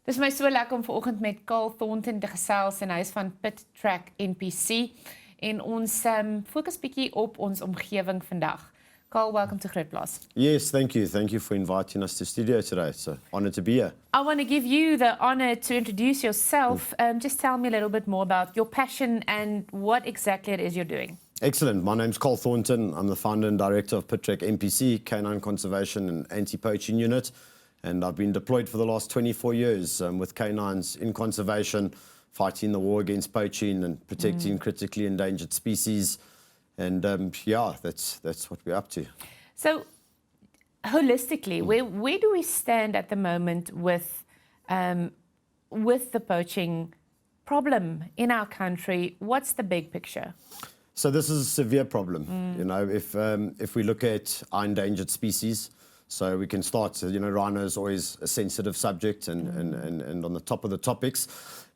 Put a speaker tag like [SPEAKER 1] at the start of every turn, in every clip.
[SPEAKER 1] Dis my so lekker om vanoggend met Carl Thornton te gesels en hy is van Pit-Track NPC en ons fokus bietjie op ons omgewing vandag. Carl, welcome to GrootPlaas.
[SPEAKER 2] Yes, thank you. Thank you for inviting us to studio today. It's an honor to be here.
[SPEAKER 1] I want to give you the honor to introduce yourself. Just tell me a little bit more about your passion and what exactly it is you're doing.
[SPEAKER 2] Excellent. My name's Carl Thornton. I'm the founder and director of Pit-Track NPC, Canine Conservation and Anti-Poaching Unit. And I've been deployed for the last 24 years with canines in conservation, fighting the war against poaching and protecting critically endangered species. And yeah, that's what we're up to.
[SPEAKER 1] So, holistically, where do we stand at the moment with the poaching problem in our country? What's the big picture?
[SPEAKER 2] So this is a severe problem. You know, if we look at our endangered species, so we can start, you know, rhino is always a sensitive subject and on the top of the topics.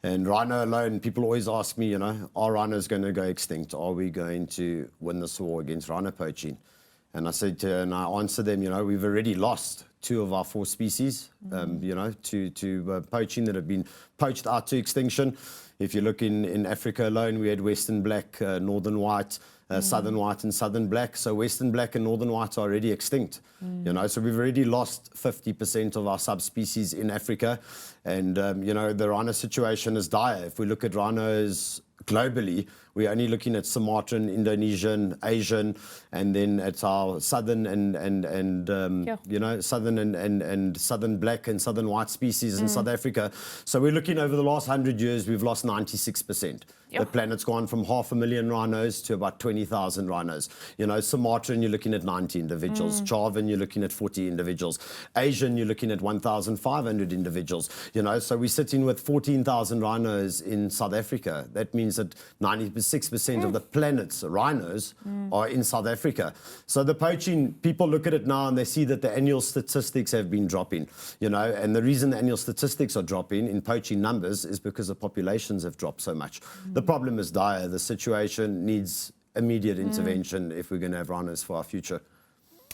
[SPEAKER 2] And rhino alone, people always ask me, you know, are rhinos going to go extinct? Are we going to win this war against rhino poaching? And I said and I answer them, you know, we've already lost 2 of our 4 species, you know, to poaching that have been poached out to extinction. If you look in Africa alone, we had western black, northern white, southern white and southern black. So western black and northern white are already extinct. You know, so we've already lost 50% of our subspecies in Africa. And, you know, the rhino situation is dire. If we look at rhinos globally, we're only looking at Sumatran, Indonesian, Asian, and then at our southern and you know, southern and southern black and southern white species in South Africa. So we're looking over the last 100 years, we've lost 96%. The planet's gone from 500,000 rhinos to about 20,000 rhinos. You know, Sumatran, you're looking at 90 individuals. Javan, you're looking at 40 individuals. Asian, you're looking at 1,500 individuals. You know, so we're sitting with 14,000 rhinos in South Africa. That means that 96% of the planet's rhinos are in South Africa. So the poaching, people look at it now and they see that the annual statistics have been dropping, you know, and the reason the annual statistics are dropping in poaching numbers is because the populations have dropped so much. The problem is dire. The situation needs immediate intervention if we're going to have rhinos for our future.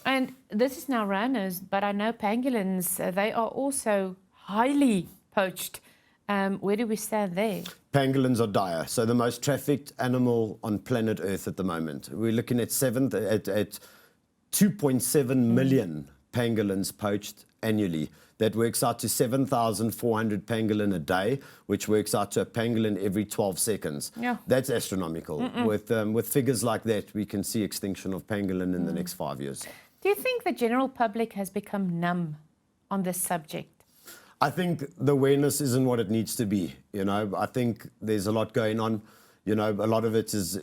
[SPEAKER 1] And this is now rhinos, but I know pangolins, they are also highly poached. Where do we stand there?
[SPEAKER 2] Pangolins are dire. So the most trafficked animal on planet Earth at the moment. We're looking at 2.7 million pangolins poached annually. That works out to 7,400 pangolin a day, which works out to a pangolin every 12 seconds. Yeah. That's astronomical. With figures like that, we can see extinction of pangolin in the next 5 years.
[SPEAKER 1] Do you think the general public has become numb on this subject?
[SPEAKER 2] I think the awareness isn't what it needs to be. You know, I think there's a lot going on. You know, a lot of it is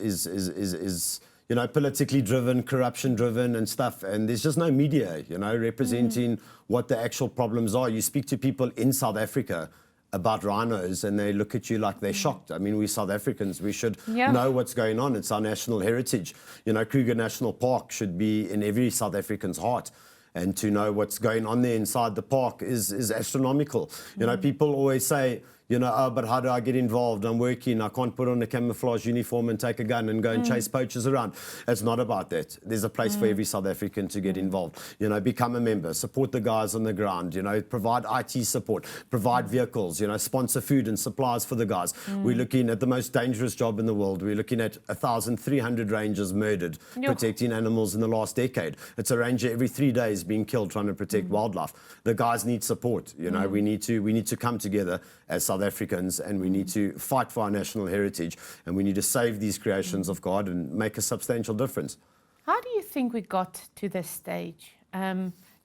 [SPEAKER 2] you know, politically driven, corruption driven and stuff. And there's just no media, you know, representing what the actual problems are. You speak to people in South Africa about rhinos and they look at you like they're shocked. I mean, we're South Africans. We should know what's going on. It's our national heritage. You know, Kruger National Park should be in every South African's heart. And to know what's going on there inside the park is astronomical. You know, people always say, you know, oh, but how do I get involved? I'm working. I can't put on a camouflage uniform and take a gun and go and chase poachers around. It's not about that. There's a place for every South African to get involved. You know, become a member, support the guys on the ground, you know, provide IT support, provide vehicles, you know, sponsor food and supplies for the guys. We're looking at the most dangerous job in the world. We're looking at 1,300 rangers murdered protecting animals in the last decade. It's a ranger every 3 days being killed trying to protect wildlife. The guys need support. You know, we need to come together as South Africans and we need to fight for our national heritage and we need to save these creations of God and make a substantial difference.
[SPEAKER 1] How do you think we got to this stage?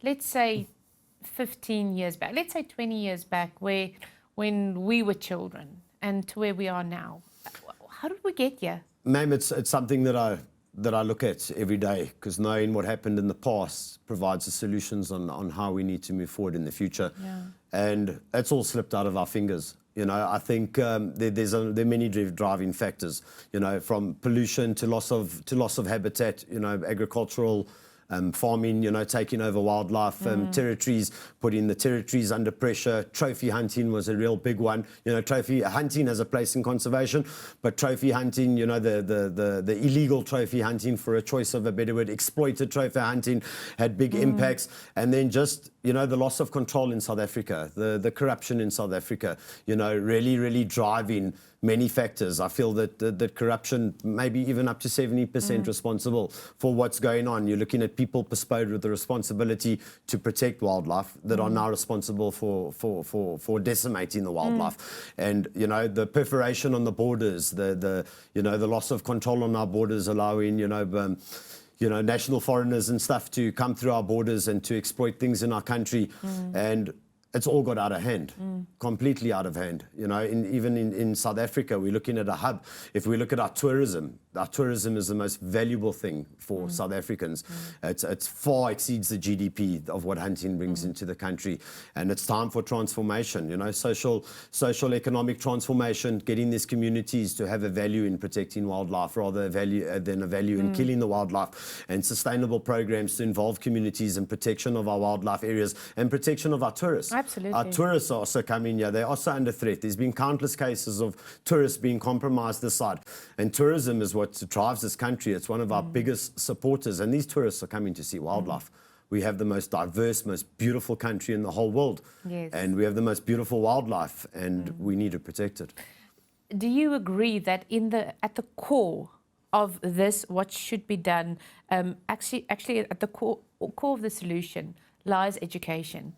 [SPEAKER 1] Let's say 15 years back, let's say 20 years back, when we were children and to where we are now. How did we get here?
[SPEAKER 2] Ma'am, it's something that I look at every day because knowing what happened in the past provides the solutions on how we need to move forward in the future. And it's all slipped out of our fingers. You know, I think there are many driving factors, you know, from pollution to loss of habitat, you know, agricultural farming, you know, taking over wildlife territories, putting the territories under pressure. Trophy hunting was a real big one. You know, trophy hunting has a place in conservation, but trophy hunting, you know, the illegal trophy hunting, for a choice of a better word, exploited trophy hunting, had big impacts. And then just, you know, the loss of control in South Africa, the corruption in South Africa, you know, really driving many factors. I feel that corruption may be even up to 70% responsible for what's going on. You're looking at people postponed with the responsibility to protect wildlife that are now responsible for decimating the wildlife. And, you know, the perforation on the borders, the you know, the loss of control on our borders, allowing, you know, national foreigners and stuff to come through our borders and to exploit things in our country. And it's all got out of hand, completely out of hand. You know, even in South Africa, we're looking at a hub. If we look at our tourism is the most valuable thing for South Africans. It's far exceeds the GDP of what hunting brings into the country. And it's time for transformation, you know, social economic transformation, getting these communities to have a value in protecting wildlife rather than a value in killing the wildlife, and sustainable programs to involve communities in protection of our wildlife areas and protection of our tourists.
[SPEAKER 1] Absolutely.
[SPEAKER 2] Our tourists are also coming here. They're also under threat. There's been countless cases of tourists being compromised this side. And tourism is what drives this country. It's one of our biggest supporters. And these tourists are coming to see wildlife. We have the most diverse, most beautiful country in the whole world.
[SPEAKER 1] Yes.
[SPEAKER 2] And we have the most beautiful wildlife, and we need to protect it.
[SPEAKER 1] Do you agree that at the core of this, what should be done, actually at the core of the solution lies education?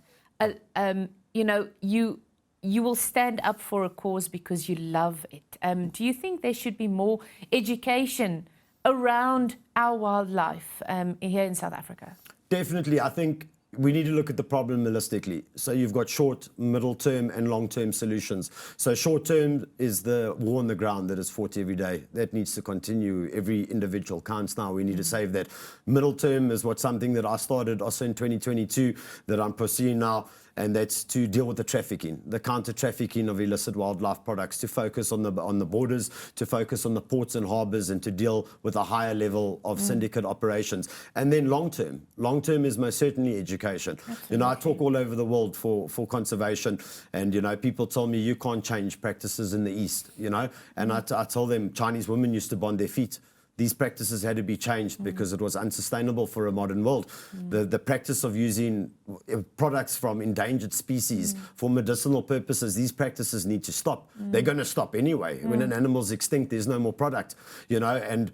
[SPEAKER 1] You know, you will stand up for a cause because you love it. Do you think there should be more education around our wildlife here in South Africa?
[SPEAKER 2] Definitely. I think we need to look at the problem holistically. So you've got short, middle term and long term solutions. So short term is the war on the ground that is fought every day. That needs to continue. Every individual counts now. We need to save that. Middle term is something that I started also in 2022 that I'm pursuing now. And that's to deal with the trafficking, the counter-trafficking of illicit wildlife products, to focus on the borders, to focus on the ports and harbours, and to deal with a higher level of syndicate operations. And then long-term is most certainly education. Absolutely. You know, I talk all over the world for conservation, and, you know, people tell me you can't change practices in the East, you know, and I tell them Chinese women used to bond their feet. These practices had to be changed because it was unsustainable for a modern world. The practice of using products from endangered species for medicinal purposes, these practices need to stop. They're going to stop anyway. When an animal's extinct, there's no more product, you know, and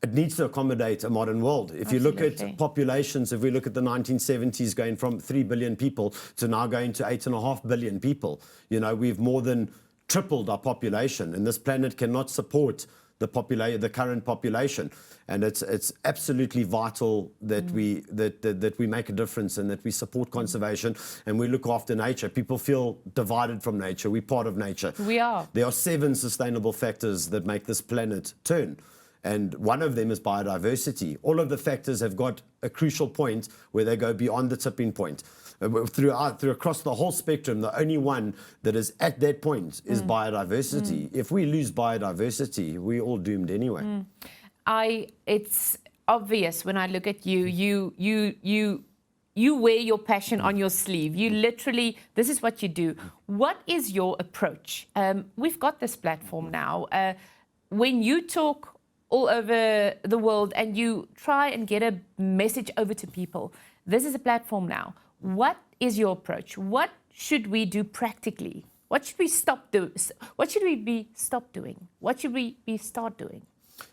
[SPEAKER 2] it needs to accommodate a modern world. If you look at populations, if we look at the 1970s going from 3 billion people to now going to 8.5 billion people, you know, we've more than tripled our population, and this planet cannot support the current population, and it's absolutely vital that we make a difference and that we support conservation and we look after nature. People feel divided from nature. We're part of nature.
[SPEAKER 1] We are.
[SPEAKER 2] There are 7 sustainable factors that make this planet turn, and one of them is biodiversity. All of the factors have got a crucial point where they go beyond the tipping point. Through across the whole spectrum, the only one that is at that point is biodiversity. If we lose biodiversity, we're all doomed anyway.
[SPEAKER 1] It's obvious when I look at you. You wear your passion on your sleeve. You literally, this is what you do. What is your approach? We've got this platform now. When you talk all over the world and you try and get a message over to people, this is a platform now. What is your approach? What should we do practically? What should we stop doing? What should we be stop doing? What should we be start doing?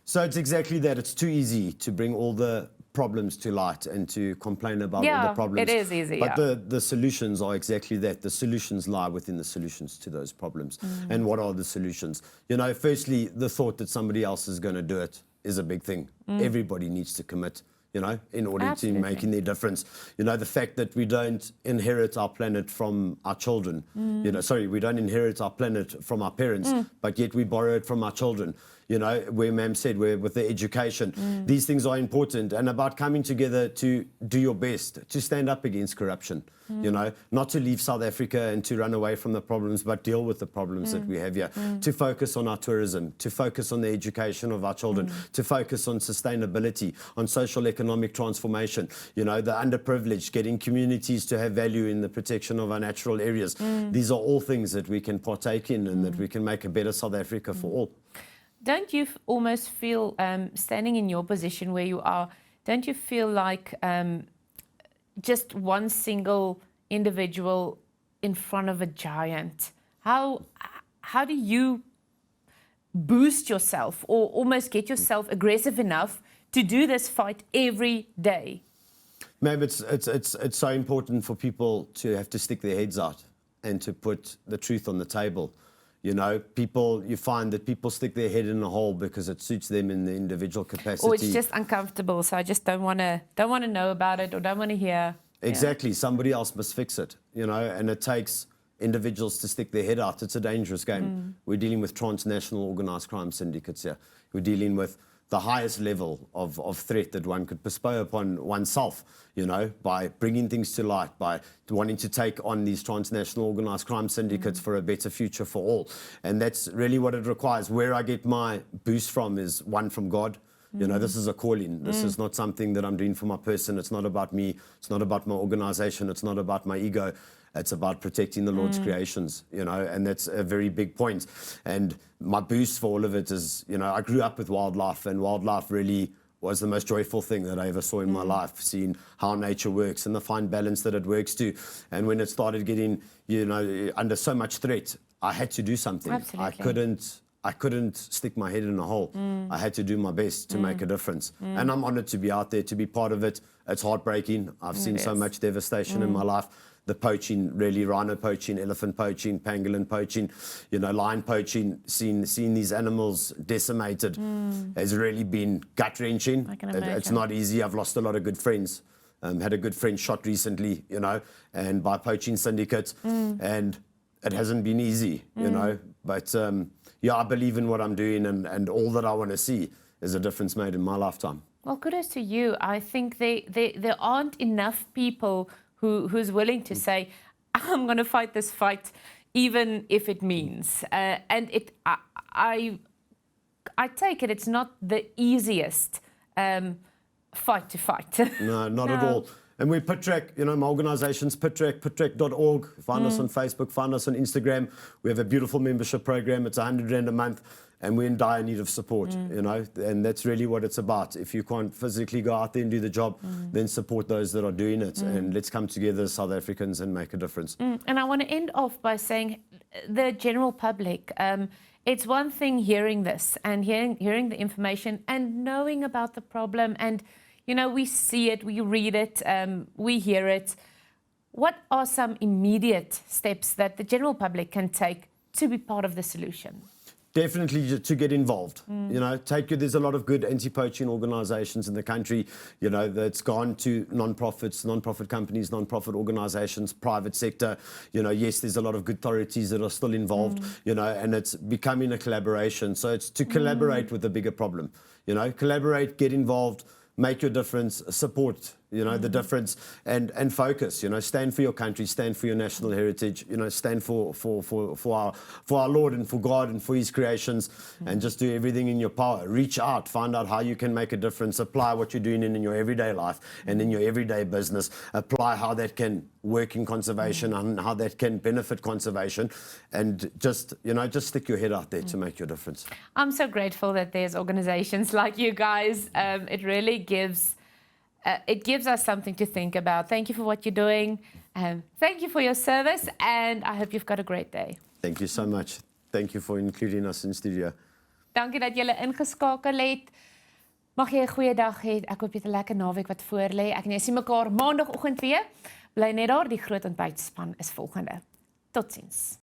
[SPEAKER 2] So it's exactly that. It's too easy to bring all the problems to light and to complain about all the problems.
[SPEAKER 1] It is easy.
[SPEAKER 2] But the solutions are exactly that. The solutions lie within the solutions to those problems. And what are the solutions? You know, firstly, the thought that somebody else is going to do it is a big thing. Everybody needs to commit, you know, in order to making their difference. You know, the fact that we don't inherit our planet from our children, you know, sorry, we don't inherit our planet from our parents, but yet we borrow it from our children. you know, where ma'am said, where with the education, these things are important, and about coming together to do your best, to stand up against corruption, you know, not to leave South Africa and to run away from the problems, but deal with the problems that we have here, to focus on our tourism, to focus on the education of our children, to focus on sustainability, on social economic transformation, you know, the underprivileged, getting communities to have value in the protection of our natural areas. These are all things that we can partake in and that we can make a better South Africa for all.
[SPEAKER 1] Don't you almost feel, standing in your position where you are, don't you feel like just one single individual in front of a giant? How do you boost yourself or almost get yourself aggressive enough to do this fight every day?
[SPEAKER 2] Ma'am, it's so important for people to have to stick their heads out and to put the truth on the table. You know, you find that people stick their head in a hole because it suits them in the individual capacity.
[SPEAKER 1] Or it's just uncomfortable, so I just don't want to know about it or don't want to hear.
[SPEAKER 2] Exactly. Yeah. Somebody else must fix it, you know, and it takes individuals to stick their head out. It's a dangerous game. We're dealing with transnational organised crime syndicates here. We're dealing with the highest level of threat that one could bestow upon oneself, you know, by bringing things to light, by wanting to take on these transnational organised crime syndicates for a better future for all. And that's really what it requires. Where I get my boost from is, one, from God. You know, this is a calling. This is not something that I'm doing for my person. It's not about me. It's not about my organisation. It's not about my ego. It's about protecting the Lord's creations, you know, and that's a very big point. And my boost for all of it is, you know, I grew up with wildlife, and wildlife really was the most joyful thing that I ever saw in my life, seeing how nature works and the fine balance that it works to. And when it started getting, you know, under so much threat, I had to do something.
[SPEAKER 1] Absolutely.
[SPEAKER 2] I couldn't stick my head in a hole. I had to do my best to make a difference. And I'm honoured to be out there, to be part of it. It's heartbreaking. I've seen so much devastation in my life. The poaching, really, rhino poaching, elephant poaching, pangolin poaching, you know, lion poaching, seeing these animals decimated has really been gut-wrenching.
[SPEAKER 1] I can imagine.
[SPEAKER 2] It's not easy. I've lost a lot of good friends. Had a good friend shot recently, you know, and by poaching syndicates. And it hasn't been easy, you know. But, yeah, I believe in what I'm doing, and all that I want to see is a difference made in my lifetime.
[SPEAKER 1] Well, kudos to you. I think there aren't enough people who's willing to say, I'm going to fight this fight, even if it means. And I take it it's not the easiest fight to fight.
[SPEAKER 2] No, not at all. And we're Pit-Track, you know, my organisation's Pit-Track, pit-track.org. Find us on Facebook, find us on Instagram. We have a beautiful membership program. It's 100 Rand a month, and we're in dire need of support, you know, and that's really what it's about. If you can't physically go out there and do the job, then support those that are doing it, and let's come together as South Africans and make a difference.
[SPEAKER 1] And I want to end off by saying the general public, it's one thing hearing this and hearing the information and knowing about the problem, and you know, we see it, we read it, we hear it. What are some immediate steps that the general public can take to be part of the solution?
[SPEAKER 2] Definitely to get involved. You know, there's a lot of good anti-poaching organisations in the country, you know, that's gone to non-profits, non-profit companies, non-profit organisations, private sector. You know, yes, there's a lot of good authorities that are still involved, you know, and it's becoming a collaboration. So it's to collaborate with the bigger problem, you know, collaborate, get involved, make your difference, support, you know, the difference, and focus, you know, stand for your country, stand for your national heritage, you know, stand for our Lord and for God and for his creations, and just do everything in your power. Reach out, find out how you can make a difference, apply what you're doing in your everyday life and in your everyday business, apply how that can work in conservation and how that can benefit conservation, and just, you know, just stick your head out there to make your difference.
[SPEAKER 1] I'm so grateful that there's organizations like you guys. It really gives us something to think about. Thank you for what you're doing. Thank you for your service, and I hope you've got a great day.
[SPEAKER 2] Thank you so much. Thank you for including us in studio.
[SPEAKER 1] Dankie dat julle ingeskakel het. Mag jy 'n goeie dag hê. Ek hoop jy het 'n lekker naweek wat voor lê. Ek en jy sien mekaar maandagooggend weer. Bly net daar, die groot ontbytspan is volgende. Totsiens.